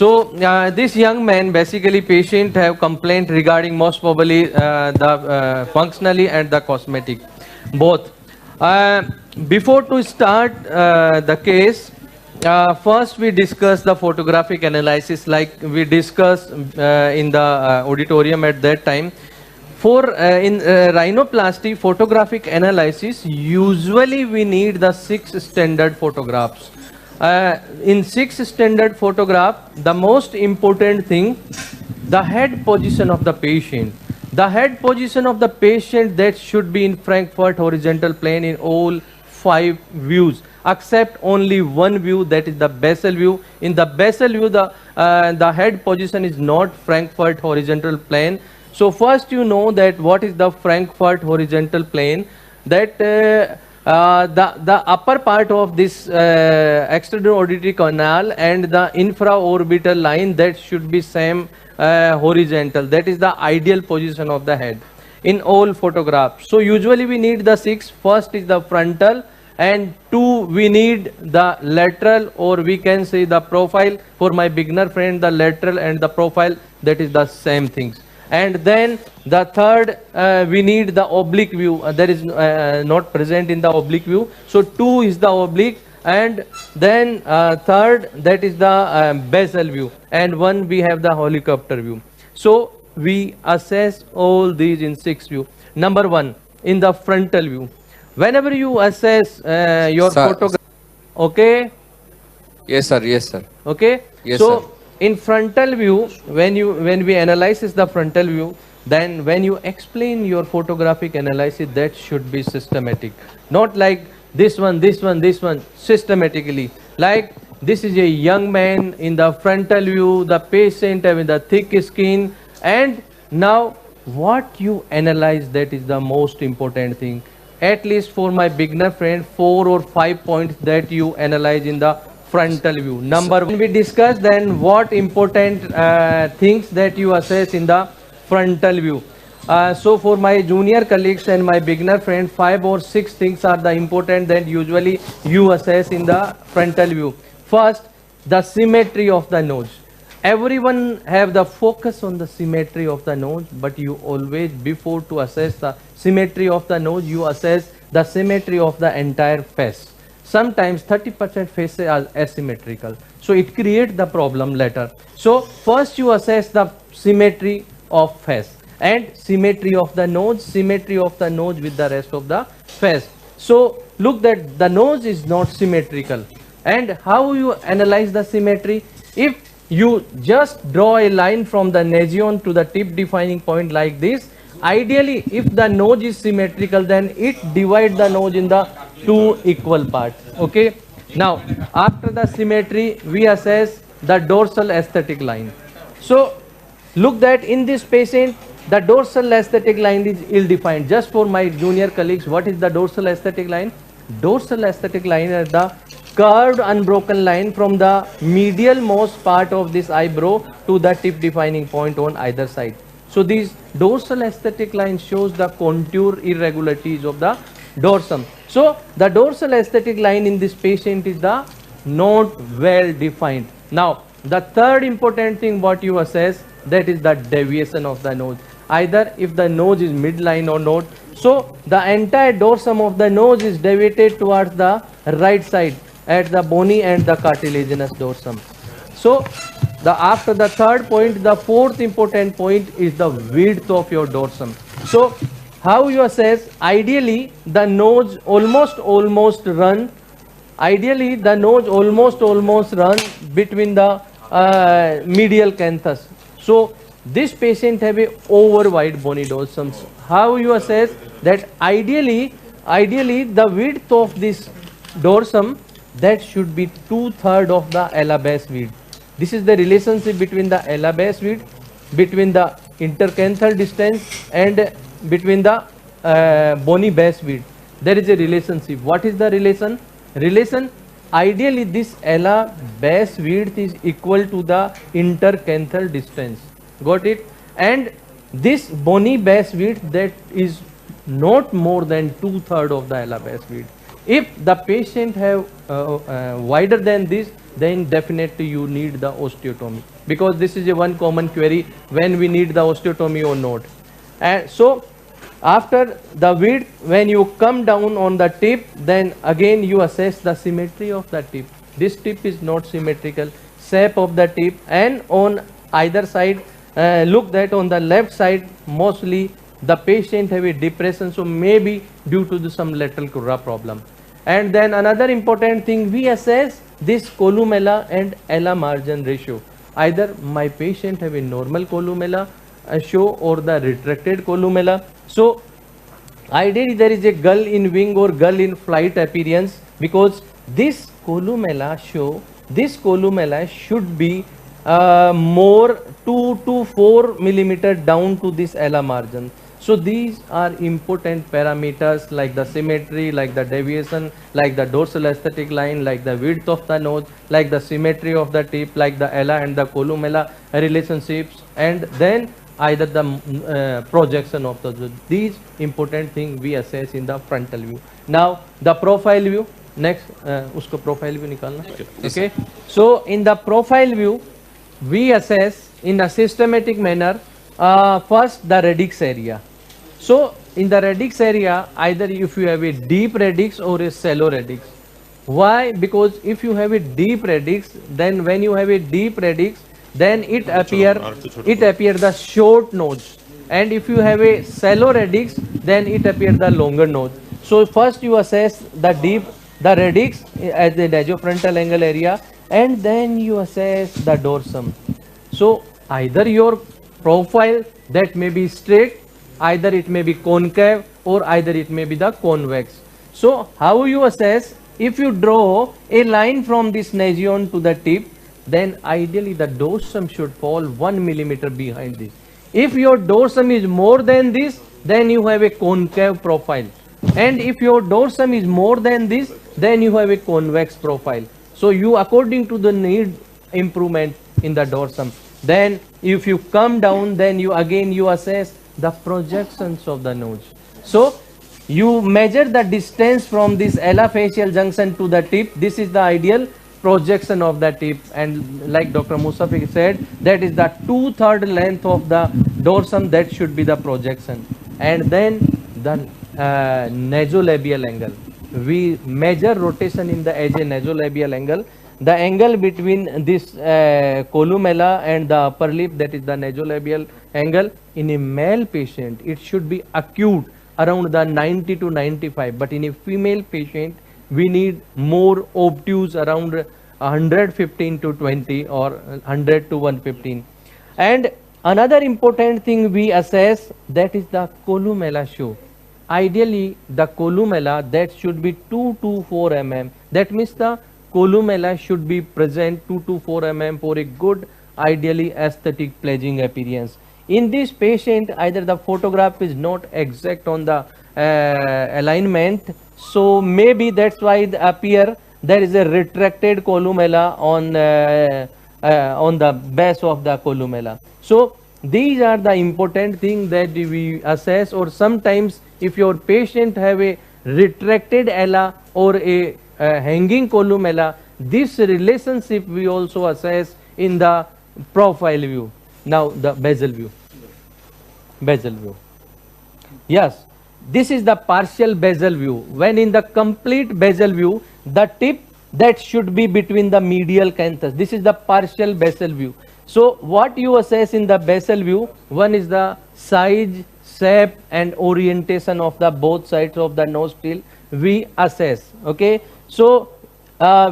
So this young man, basically patient have complaint regarding most probably the functionally and the cosmetic, both. Uh, Before to start the case, first we discuss the photographic analysis like we discussed in the auditorium at that time. For in rhinoplasty photographic analysis, usually we need the 6 standard photographs. In 6 standard photograph, the most important thing, the head position of the patient. The head position of the patient that should be in Frankfurt horizontal plane in all 5 views, except only one view, that is the basal view. In the basal view, the head position is not Frankfurt horizontal plane. So first you know that what is the Frankfurt horizontal plane, that the upper part of this external auditory canal and the infraorbital line, that should be same horizontal. That is the ideal position of the head in all photographs. So usually we need the 6. First is the frontal, and 2 we need the lateral, or we can say the profile. For my beginner friend, the lateral and the profile, that is the same things. And then the third, we need the oblique view. That is not present in the oblique view. So 2 is the oblique, and then third, that is the basal view, and 1 we have the helicopter view. So we assess all these in 6 view. Number 1, in the frontal view, whenever you assess your Sir. photograph, okay, Yes, sir. Yes, sir. okay. Yes, So sir. in frontal view, when we analyze the frontal view, then when you explain your photographic analysis, that should be systematic, not like this one systematically. Like this is a young man in the frontal view, the patient having the thick skin, and now what you analyze, that is the most important thing. At least for my beginner friend, 4 or 5 points that you analyze in the frontal view. Number 1 we discuss, then what important things that you assess in the frontal view. So for my junior colleagues and my beginner friend, 5 or 6 things are the important that usually you assess in the frontal view. First, the symmetry of the nose. Everyone have the focus on the symmetry of the nose, but you always, before to assess the symmetry of the nose, you assess the symmetry of the entire face. Sometimes 30% faces are asymmetrical, so it creates the problem later. So first you assess the symmetry of face and symmetry of the nose with the rest of the face. So look that the nose is not symmetrical, and how you analyze the symmetry? If you just draw a line from the nasion to the tip defining point like this, ideally if the nose is symmetrical, then it divides the nose in the 2 equal parts. Okay, now after the symmetry we assess the dorsal aesthetic line. So look that in this patient, the dorsal aesthetic line is ill defined. Just for my junior colleagues, what is the dorsal aesthetic line? Dorsal aesthetic line is the curved unbroken line from the medial most part of this eyebrow to the tip defining point on either side. So this dorsal aesthetic line shows the contour irregularities of the dorsum. So the dorsal aesthetic line in this patient is the not well defined. Now the third important thing what you assess, that is the deviation of the nose, either if the nose is midline or not. So the entire dorsum of the nose is deviated towards the right side at the bony and the cartilaginous dorsum. So after the third point, the fourth important point is the width of your dorsum. So how you assess? Ideally the nose almost run between the medial canthus. So this patient have a over wide bony dorsum. How you assess that? Ideally the width of this dorsum, that should be 2/3 of the ala base width. This is the relationship between the ala base width, between the intercanthal distance, and between the bony base width. There is a relationship. What is the relation? Ideally this ala base width is equal to the intercanthal distance. Got it? And this bony base width, that is not more than 2/3 of the ala base width. If the patient have wider than this, then definitely you need the osteotomy, because this is a one common query when we need the osteotomy or not. And so after the width, when you come down on the tip, then again you assess the symmetry of the tip. This tip is not symmetrical, shape of the tip, and on either side, look that on the left side mostly the patient have a depression, so maybe due to some lateral crura problem. And then another important thing, we assess this columella and ala margin ratio. Either my patient have a normal columella show or the retracted columella. So ideally there is a gull in wing or gull in flight appearance, because this columella should be more 2 to 4 millimeter down to this ala margin. So these are important parameters like the symmetry, like the deviation, like the dorsal aesthetic line, like the width of the nose, like the symmetry of the tip, like the ala and the columella relationships, and then either the projection of the, these important things we assess in the frontal view. Now the profile view, next usko profile view nikalna. Okay, so in the profile view we assess in a systematic manner first the radix area. So in the radix area, either if you have a deep radix or a shallow radix. Why? Because if you have a deep radix, then when you have a deep radix, then it appear the short nose, and if you have a shallow radix, then it appear the longer nose. So first you assess the radix at the nasofrontal angle area, and then you assess the dorsum. So either your profile that may be straight, either it may be concave, or either it may be the convex. So how you assess? If you draw a line from this nasion to the tip, then ideally the dorsum should fall 1 millimeter behind this. If your dorsum is more than this, then you have a concave profile. And if your dorsum is more than this, then you have a convex profile. So you, according to the need improvement in the dorsum, then if you come down, then you assess the projections of the nose. So you measure the distance from this alofacial junction to the tip. This is the ideal projection of the tip, and like Dr. Musafi said, that is the 2/3 length of the dorsum, that should be the projection. And then the nasolabial angle, we measure rotation in the edge nasolabial angle, the angle between this columella and the upper lip, that is the nasolabial angle. In a male patient it should be acute around the 90 to 95, but in a female patient we need more obtuse around 115 to 20 or 100 to 115. And another important thing we assess, that is the columella show. Ideally the columella that should be 2 to 4 mm, that means the columella should be present 2 to 4 mm for a good, ideally aesthetic pleasing appearance. In this patient, either the photograph is not exact on the alignment, so maybe that's why it appear there is a retracted columella on the base of the columella. So these are the important things that we assess. Or sometimes if your patient have a retracted ala or a hanging columella, this relationship we also assess in the profile view. Now the basal view. Yes, this is the partial basal view. When in the complete basal view, the tip that should be between the medial canthus. This is the partial basal view. So what you assess in the basal view, one is the size, shape and orientation of the both sides of the nostril we assess. Okay, so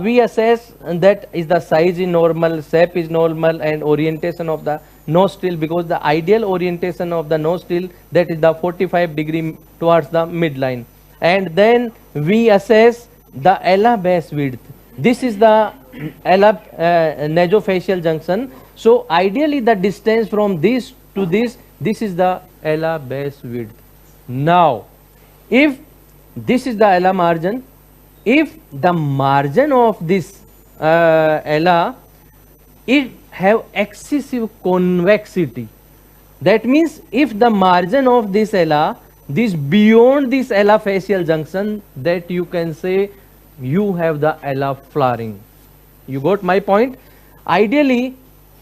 we assess, and that is the size is normal, shape is normal, and orientation of the nostril, because the ideal orientation of the nostril, that is the 45° towards the midline. And then we assess the ala base width. This is the ala nasofacial junction. So ideally the distance from this to this is the ala base width. Now if this is the ala margin, if the margin of this ala it have excessive convexity, that means if the margin of this ala, this beyond this ala facial junction, that you can say you have the ala flowering. You got my point? Ideally,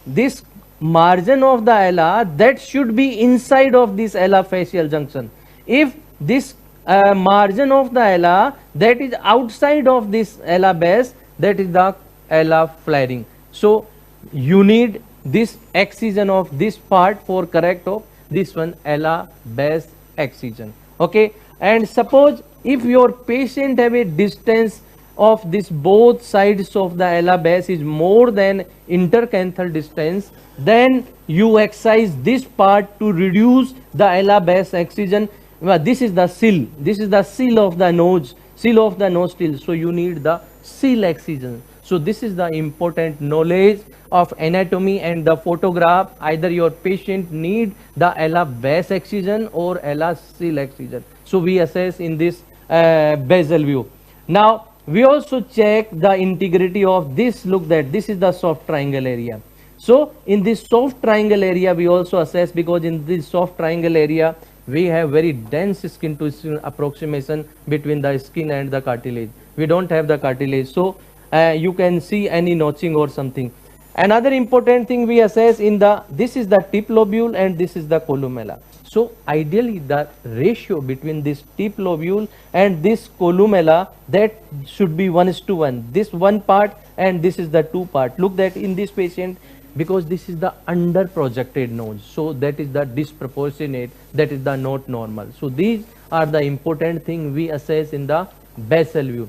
this margin of the ala that should be inside of this ala facial junction. If this margin of the ala that is outside of this ala base, that is the ala flaring. So you need this excision of this part for correct of this one ala base excision. Okay, and suppose if your patient have a distance of this both sides of the ala base is more than intercanthal distance, then you excise this part to reduce the ala base excision. Well, this is the seal. This is the seal of the nose, seal of the nostril. So you need the seal excision. So this is the important knowledge of anatomy and the photograph. Either your patient need the ala base excision or ala seal excision. So we assess in this basal view. Now we also check the integrity of this. Look, that this is the soft triangle area. So in this soft triangle area we also assess, because in this soft triangle area we have very dense skin to skin approximation between the skin and the cartilage. We don't have the cartilage, so you can see any notching or something. Another important thing we assess in the, this is the tip lobule and this is the columella. So ideally the ratio between this tip lobule and this columella, that should be 1:1. This one part and this is the two part. Look that in this patient, because this is the under projected nose, so that is the disproportionate, that is the not normal. So these are the important thing we assess in the basal view.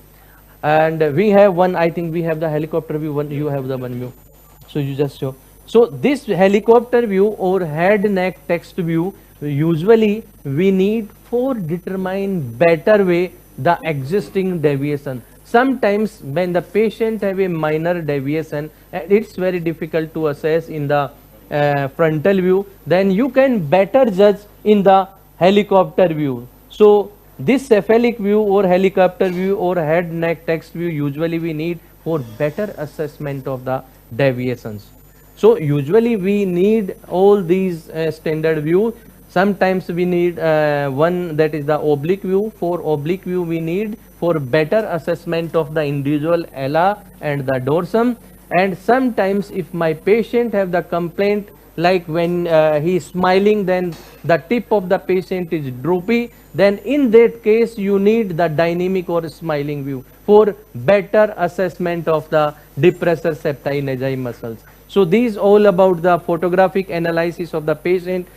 And we have one, I think we have the helicopter view, one you have the one view, so you just show. So this helicopter view or head neck text view, usually we need for determine better way the existing deviation. Sometimes when the patient have a minor deviation, it's very difficult to assess in the frontal view, then you can better judge in the helicopter view. So this cephalic view or helicopter view or head neck text view, usually we need for better assessment of the deviations. So usually we need all these standard view. Sometimes we need one, that is the oblique view. For oblique view we need for better assessment of the individual ala and the dorsum. And sometimes if my patient have the complaint like when he is smiling, then the tip of the patient is droopy, then in that case you need the dynamic or smiling view for better assessment of the depressor septi nasal muscles. So these all about the photographic analysis of the patient.